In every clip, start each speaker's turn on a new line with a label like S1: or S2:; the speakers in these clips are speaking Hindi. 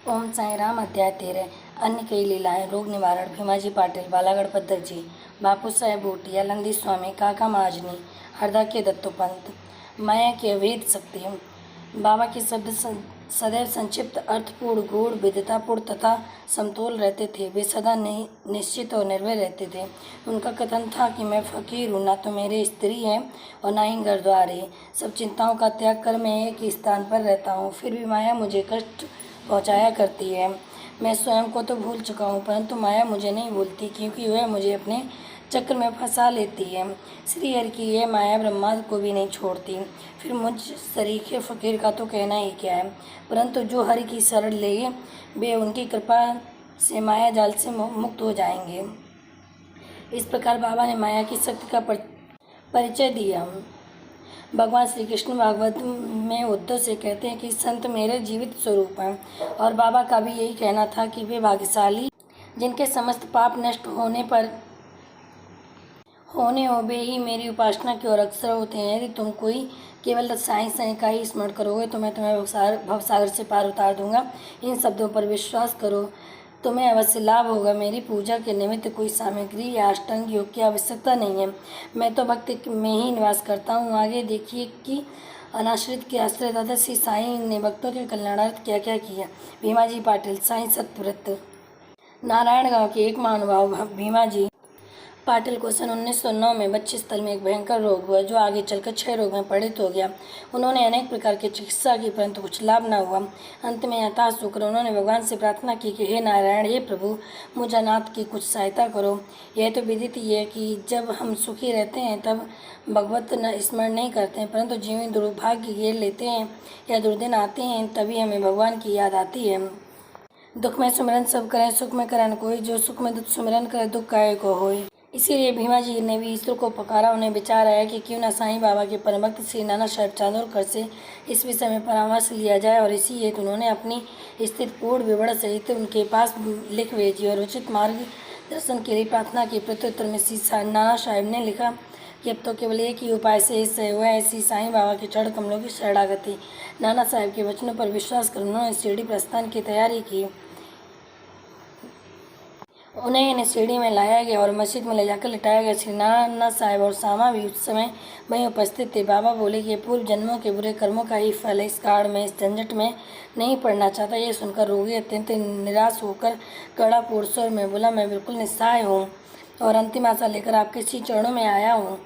S1: ओम साई राम। अध्याय 13। अन्य कई लीलाएं। रोग निवारण। भीमाजी पाटिल, बालागढ़ पद्दरजी, बापू साहेब बूटिया, लंदी स्वामी, काका महाजनी, हरदा के दत्तोपंत। माया की अभेद शक्ति। बाबा के शब्द सदैव संक्षिप्त, अर्थपूर्ण, गूढ़, विदितापूर्ण तथा समतोल रहते थे। वे सदा निश्चित और निर्भय रहते थे। उनका कथन था कि मैं फकीर हूँ, ना तो मेरे स्त्री है और ना ही घर द्वार है। सब चिंताओं का त्याग कर मैं एक ही स्थान पर रहता हूँ, फिर भी माया मुझे कष्ट पहुँचाया करती है। मैं स्वयं को तो भूल चुका हूँ, परंतु माया मुझे नहीं भूलती, क्योंकि वह मुझे अपने चक्र में फंसा लेती है। श्री हरि की यह माया ब्रह्मांड को भी नहीं छोड़ती, फिर मुझ सरीखे फकीर का तो कहना ही क्या है। परंतु जो हरि की शरण ले, वे उनकी कृपा से माया जाल से मुक्त हो जाएंगे। इस प्रकार बाबा ने माया की शक्ति का परिचय दिया। भगवान श्री कृष्ण भागवत में उद्धव से कहते हैं कि संत मेरे जीवित स्वरूप हैं, और बाबा का भी यही कहना था कि वे भाग्यशाली जिनके समस्त पाप नष्ट होने हो वे ही मेरी उपासना की ओर अग्रसर होते हैं। यदि तुम कोई केवल साईं का ही स्मरण करोगे तो मैं तुम्हें भवसागर से पार उतार दूंगा। इन शब्दों पर विश्वास करो, तुम्हें अवश्य लाभ होगा। मेरी पूजा के निमित्त कोई सामग्री या अष्टांग योग की आवश्यकता नहीं है। मैं तो भक्ति में ही निवास करता हूँ। आगे देखिए कि अनाश्रित के आश्रय दादा श्री साईं ने भक्तों के कल्याणार्थ क्या क्या किया। भीमाजी पाटिल, साईं सत्यव्रत। नारायण गांव के एक महानुभाव भीमाजी पाटिल को सन 1909 में बच्चे स्थल में एक भयंकर रोग हुआ, जो आगे चलकर क्षय रोग में परिणत हो गया। उन्होंने अनेक प्रकार की चिकित्सा की, परंतु कुछ लाभ न हुआ। अंत में हताश होकर उन्होंने भगवान से प्रार्थना की कि हे नारायण, हे प्रभु, मुझ अनाथ की कुछ सहायता करो। यह तो विदित ही है कि जब हम सुखी रहते हैं तब भगवत स्मरण नहीं करते हैं, परंतु जीवन दुर्भाग्य घेर लेते हैं या दुर्दिन आते हैं, तभी हमें भगवान की याद आती है। दुख में सुमिरन सब करें, सुख में करन कोई, जो सुख में सुमिरन करे दुख काहे को होय। इसीलिए भीमाजी ने भी ईश्वर को पुकारा। उन्हें विचार आया कि क्यों न साईं बाबा के परम भक्त श्री नाना साहेब चांदोरकर से इस विषय में परामर्श लिया जाए, और इसी हेतु उन्होंने अपनी स्थिति पूर्ण विवरण सहित उनके पास लिख भेजी और उचित मार्गदर्शन के लिए प्रार्थना की। प्रत्युत्तर में श्री नाना साहेब ने लिखा कि अब तो केवल एक ही उपाय शेष है, वह ऐसी साईं बाबा के चरण कमलों की शरणागति। नाना साहेब के वचनों पर विश्वास कर उन्होंने शिरडी प्रस्थान की तैयारी की। उन्हें शिरडी में लाया गया और मस्जिद में ले जाकर लिटाया गया। श्री नाना साहेब और सामा भी उस समय वहीं उपस्थित थे। बाबा बोले कि पूर्व जन्मों के बुरे कर्मों का ही फल है, इस काड़ में, इस झंझट में नहीं पड़ना चाहता। यह सुनकर रोगी अत्यंत निराश होकर कड़ा पूर्ण स्वर में बोला, मैं बिल्कुल निस्सहाय हूँ और अंतिम आशा लेकर आपके श्री चरणों में आया हूँ।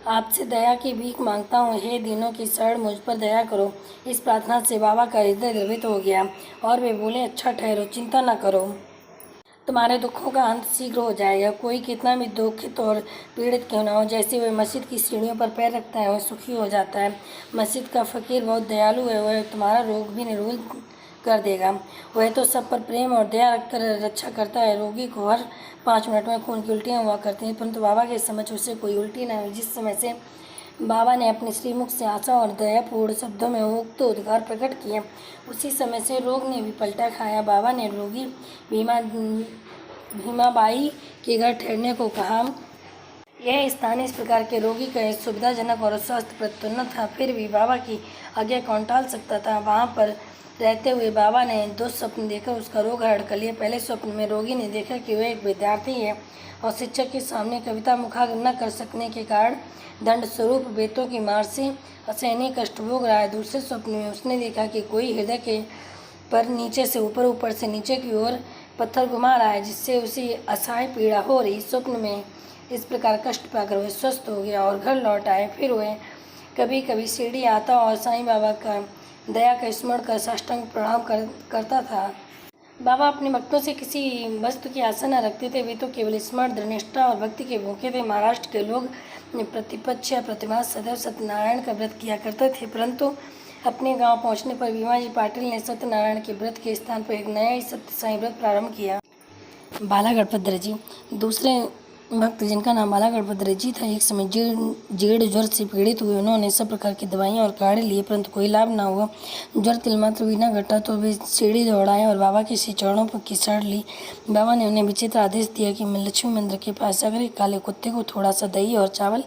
S1: आपसे दया की भीख मांगता हूँ, हे दीनों की शरण, मुझ पर दया करो। इस प्रार्थना से बाबा का हृदय द्रवित हो गया और वे बोले, अच्छा ठहरो, चिंता न करो, तुम्हारे दुखों का अंत शीघ्र हो जाएगा। कोई कितना भी दुखित और पीड़ित क्यों न हो, जैसे वह मस्जिद की सीढ़ियों पर पैर रखता है वह सुखी हो जाता है। मस्जिद का फकीर बहुत दयालु है, वह तुम्हारा रोग भी निरोग कर देगा। वह तो सब पर प्रेम और दया रखकर रक्षा करता है। रोगी को हर 5 मिनट में खून की उल्टियाँ हुआ करती हैं, परंतु बाबा के समझ उसे कोई उल्टी न हुई। जिस समय से बाबा ने अपने श्रीमुख से आशा और दयापूर्ण शब्दों में उक्त उद्गार प्रकट किए, उसी समय से रोग ने भी पलटा खाया। बाबा ने रोगी भीमाबाई के घर ठहरने को कहा। यह स्थान इस प्रकार के रोगी का सुविधाजनक और स्वास्थ्यप्रद था, फिर भी बाबा की आज्ञा कौन टाल सकता था। वहाँ पर रहते हुए बाबा ने 2 स्वप्न देखकर उसका रोग हरण कर लिया। पहले स्वप्न में रोगी ने देखा कि वह एक विद्यार्थी है और शिक्षक के सामने कविता मुखाग्र न कर सकने के कारण दंड स्वरूप बेतों की मार से असहनीय कष्ट भोग रहा है। दूसरे स्वप्न में उसने देखा कि कोई हृदय के पर नीचे से ऊपर, ऊपर से नीचे की ओर पत्थर घुमा रहा है, जिससे उसे असहाय पीड़ा हो रही। स्वप्न में इस प्रकार कष्ट पाकर वह स्वस्थ हो गया और घर लौट आए। फिर वह कभी कभी शिरडी आता और साईं बाबा का दया का स्मरण कर साष्टांग प्रणाम करता था। बाबा अपने भक्तों से किसी वस्तु की आशा न रखते थे, वे तो केवल स्मरण, दृढ़निष्ठा और भक्ति के भूखे थे। महाराष्ट्र के लोग प्रतिपक्ष या प्रतिमास सदैव सत्यनारायण का व्रत किया करते थे, परंतु अपने गांव पहुंचने पर भीमाजी पाटिल ने सत्यनारायण के व्रत के स्थान पर एक नया ही सत्य साईं व्रत प्रारंभ किया। बालागढ़ पद्दरजी। दूसरे भक्त जिनका नाम बालागढ़ पद्दरजी था, एक समय जीर्ण ज्वर से पीड़ित हुए। उन्होंने सब प्रकार की दवाइयाँ और काढ़े लिए, परंतु कोई लाभ न हुआ। ज्वर तिलमात्र भी न घटा तो वे सीढ़ी दौड़ाए और बाबा के श्री चरणों पर की शरण ली। बाबा ने उन्हें विचित्र आदेश दिया कि मैं लक्ष्मी मंदिर के पास जाकर एक काले कुत्ते को थोड़ा सा दही और चावल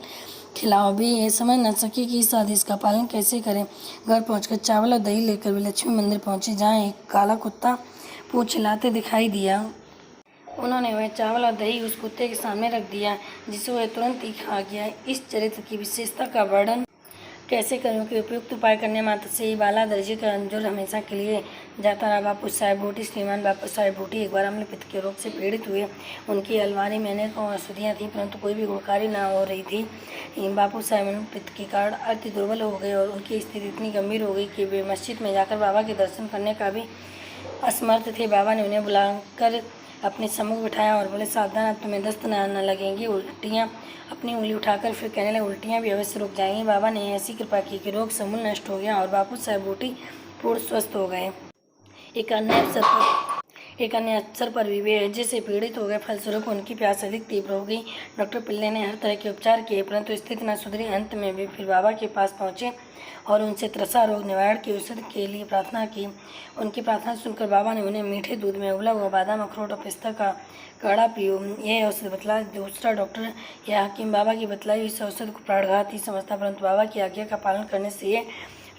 S1: खिलाओ। भी ये समझ न सके कि इस आदेश का पालन कैसे करें। घर पहुंचकर चावल और दही लेकर वे लक्ष्मी मंदिर पहुंचे, जहां एक काला कुत्ता पूँछ हिलाते दिखाई दिया। उन्होंने वह चावल और दही उस कुत्ते के सामने रख दिया, जिसे वह तुरंत ही खा गया। इस चरित्र की विशेषता का वर्णन कैसे करूं कि उपयुक्त उपाय करने मात्र से ही बाला दर्जी का अंजुर हमेशा के लिए जाता रहा। बापू साहेब बूटी श्रीमान बापू साहेब बूटी एक बार अम्ल पित्त के रोग से पीड़ित हुए। उनकी अलमारी में अनेक औषधियाँ थीं, परंतु कोई भी गुणकारी न हो रही थी। बापू साहेब अम्ल पित्त के कारण अति दुर्बल हो गए और उनकी स्थिति इतनी गंभीर हो गई कि वे मस्जिद में जाकर बाबा के दर्शन करने का भी असमर्थ थे। बाबा ने उन्हें बुलाकर अपने सम्मुख बिठाया और बोले, सावधान, अब तुम्हें दस्त न लगेंगी। उल्टियाँ अपनी उंगली उठाकर फिर कहने लगे, उल्टियाँ भी अवश्य रुक जाएंगी। बाबा ने ऐसी कृपा की कि रोग समूल नष्ट हो गया और बापू साहब बूटी पूर्ण स्वस्थ हो गए। एक अन्य अवसर पर भी वे हैजे से पीड़ित हो गए। फलस्वरूप उनकी प्यास अधिक तीव्र हो गई। डॉक्टर पिल्ले ने हर तरह के उपचार किए, परंतु स्थिति न सुधरी। अंत में वे फिर बाबा के पास पहुँचे और उनसे त्रसा रोग निवारण की औषधि के लिए प्रार्थना की। उनकी प्रार्थना सुनकर बाबा ने उन्हें मीठे दूध में उबला हुआ बादाम, अखरोट और पिस्ता का काढ़ा पियो, यह औषधि बतला। दूसरा डॉक्टर या हकीम बाबा की बतलाई हुई इस औषधि को प्राणघात ही समझता, परंतु बाबा की आज्ञा का पालन करने से ये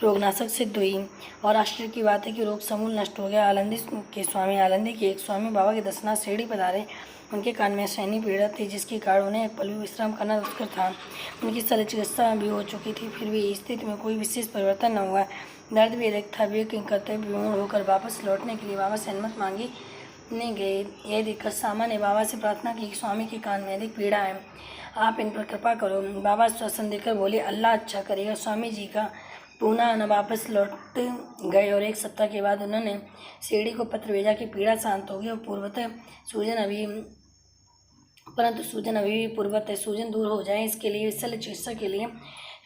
S1: रोगनाशक सिद्ध हुई और आश्चर्य की बात है कि रोग समूल नष्ट हो गया। आलंदी के एक स्वामी बाबा के दर्शनार्थ शिरडी पधारे। उनके कान में शयनी पीड़ा थी, जिसके कारण उन्हें एक पल भी विश्राम करना दुष्कर था। उनकी शल्य चिकित्सा भी हो चुकी थी, फिर भी इस स्थिति में कोई विशेष परिवर्तन न हुआ। दर्द भी अधिक था। वे कर्तव्य विमूढ़ होकर वापस लौटने के लिए बाबा से अनुमति मांगी नहीं गए। यह देखकर सामा ने बाबा से प्रार्थना की कि स्वामी के कान में अधिक पीड़ा है, आप इन पर कृपा करो। बाबा श्वसन देकर बोले, अल्लाह अच्छा करेगा। स्वामी जी का पूना न वापस लौट गए और एक सप्ताह के बाद उन्होंने शिरडी को पत्र भेजा कि पीड़ा शांत हो गई और सूजन अभी भी पूर्वत है। सूजन दूर हो जाए, इसके लिए शल्य चिकित्सा के लिए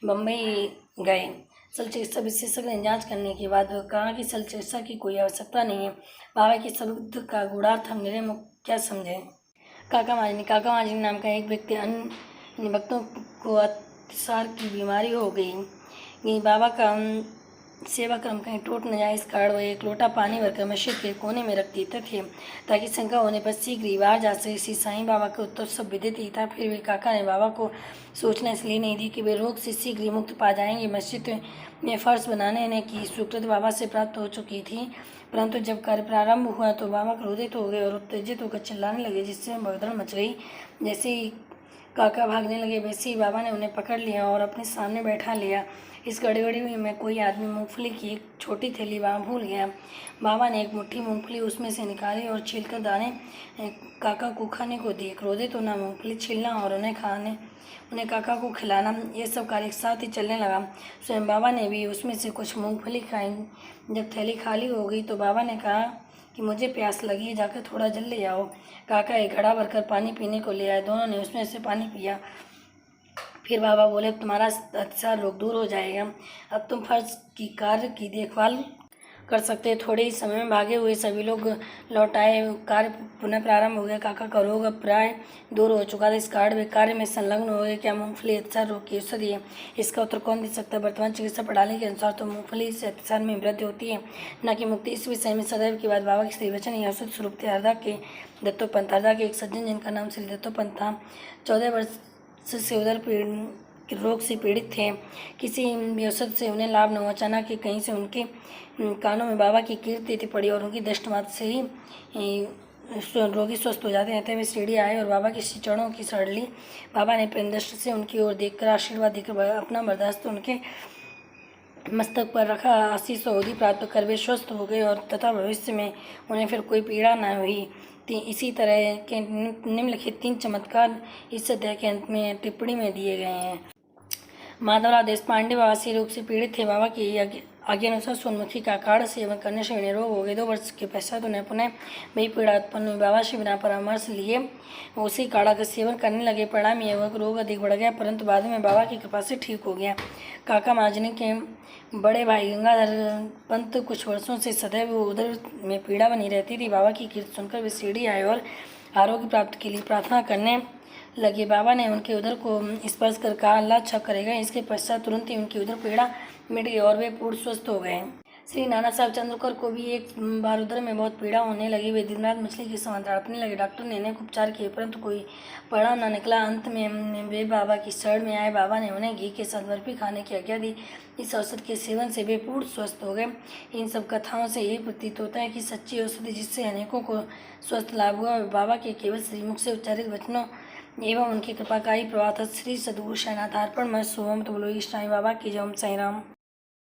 S1: बम्बई गए। शल्य चिकित्सा विशेषज्ञ ने जांच करने के बाद कहा कि शल्य चिकित्सा की कोई आवश्यकता नहीं है। बाबा के शब्द का गूढ़ार्थ हम निरय क्या समझे। काका माजनी नाम का एक व्यक्ति अन्य भक्तों को अतिसार की बीमारी हो गई। बाबा का सेवा क्रम कहीं टूट न जाए, इस कारण वह एक लोटा पानी भरकर मस्जिद के कोने में रख देते थे, ताकि शंका होने पर शीघ्र ही बाहर जा सके। श्री साईं बाबा के उत्तर सब विदित ही था। फिर भी काका ने बाबा को सूचना इसलिए नहीं दी कि वे रोग से शीघ्र ही मुक्त पा जाएंगे। मस्जिद में फर्श बनाने की स्वीकृति बाबा से प्राप्त हो चुकी थी, परंतु जब कार्य प्रारंभ हुआ तो बाबा क्रोधित हो गए और उत्तेजित होकर चिल्लाने लगे, जिससे भगदड़ मच गई। जैसे ही काका भागने लगे, वैसे ही बाबा ने उन्हें पकड़ लिया और अपने सामने बैठा लिया। इस गड़बड़ी में कोई आदमी मूंगफली की एक छोटी थैली वहाँ भूल गया। बाबा ने एक मुट्ठी मूंगफली उसमें से निकाली और छीलकर दाने काका को खाने को दिए। क्रोधित होना, मूंगफली छीलना और उन्हें काका को खिलाना, ये सब कार्य एक साथ ही चलने लगा। स्वयं बाबा ने भी उसमें से कुछ मूंगफली खाई। जब थैली खाली हो गई तो बाबा ने कहा कि मुझे प्यास लगी है, जाकर थोड़ा जल ले आओ। काका एक घड़ा भरकर पानी पीने को ले आए। दोनों ने उसमें से पानी पिया। फिर बाबा बोले, अब तुम्हारा अतिसार रोग दूर हो जाएगा। अब तुम फर्ज की कार्य की देखभाल कर सकते। थोड़े ही समय में भागे हुए सभी लोग लौट आए। कार्य पुनः प्रारंभ हो गया। काका का रोग अब प्राय दूर हो चुका था। इस कारण वे कार्य में संलग्न हो गए। क्या मूंगफली अतिसार रोग की औषधि है? इसका उत्तर कौन दे सकता है? वर्तमान चिकित्सा प्रणाली के अनुसार तो मूंगफली से अतिसार में वृद्धि होती है, न कि मुक्ति। इस विषय में सदैव के बाद बाबा के श्री वचन यह औषध स्वरूप थे। हरदा के दत्तोपंत। हरदा के एक सज्जन जिनका नाम श्री दत्तोपंत था, 14 वर्ष से उदर रोग से पीड़ित थे। किसी भी औषध से उन्हें लाभ न हुआ। अचानक कि कहीं से उनके कानों में बाबा की कीर्ति पड़ी और उनकी दृष्टि मात्र से ही रोगी स्वस्थ हो जाते हैं। वे शिरडी आए और बाबा के चरणों की शरण ली। बाबा ने प्रेम दृष्टि से उनकी ओर देखकर आशीर्वाद देकर अपना बर्दाश्त उनके मस्तक पर रखा। आशीष और अवधि प्राप्त कर वे स्वस्थ हो गए और तथा भविष्य में उन्हें फिर कोई पीड़ा न हुई। इसी तरह के निम्नलिखित 3 चमत्कार इस अध्याय के अंत में टिप्पणी में दिए गए हैं। माधवराव देशपांडे बवासीर रोग से पीड़ित थे। बाबा की आज्ञानुसार सोनमुखी का काढ़ा सेवन करने से उन्हें रोग हो गए। 2 वर्ष के पश्चात उन्हें पुनः वही पीड़ा उत्पन्न हुई। बाबा से बिना परामर्श लिए उसी काढ़ा का सेवन करने लगे। परिणाम यह हुआ कि रोग अधिक बढ़ गया, परंतु बाद में बाबा की कृपा से ठीक हो गया। काका माजनी के बड़े भाई गंगाधर पंत कुछ वर्षों से सदैव उदर में पीड़ा बनी रहती थी। बाबा की कीर्ति सुनकर वे शिरडी आए और आरोग्य प्राप्त के लिए प्रार्थना करने लगे। बाबा ने उनके उदर को स्पर्श कर कहा, अल्लाह अच्छा करेगा। इसके पश्चात तुरंत ही उनकी उदर पीड़ा मिट गई और वे पूर्ण स्वस्थ हो गए। श्री नाना साहब चंद्रकर को भी एक बार उधर में बहुत पीड़ा होने लगी। वे दिन रात मछली के समान तड़पने लगे। डॉक्टर ने अनेक उपचार किए परंतु कोई परिणाम न निकला। अंत में वे बाबा की शरण में आए। बाबा ने उन्हें घी के साथ बर्फी खाने की आज्ञा दी। इस औषध के सेवन से वे पूर्ण स्वस्थ हो गए। इन सब कथाओं से यही प्रतीत होता है कि सच्ची औषधि जिससे अनेकों को स्वस्थ लाभ हुआ बाबा के केवल श्रीमुख से उच्चारित वचनों एवं उनकी कृपा का ही प्रभाव था। श्री सद्गुरु शरणार्पण मैं शुभम तो बोलो साईं बाबा की जय। ओम साईं राम।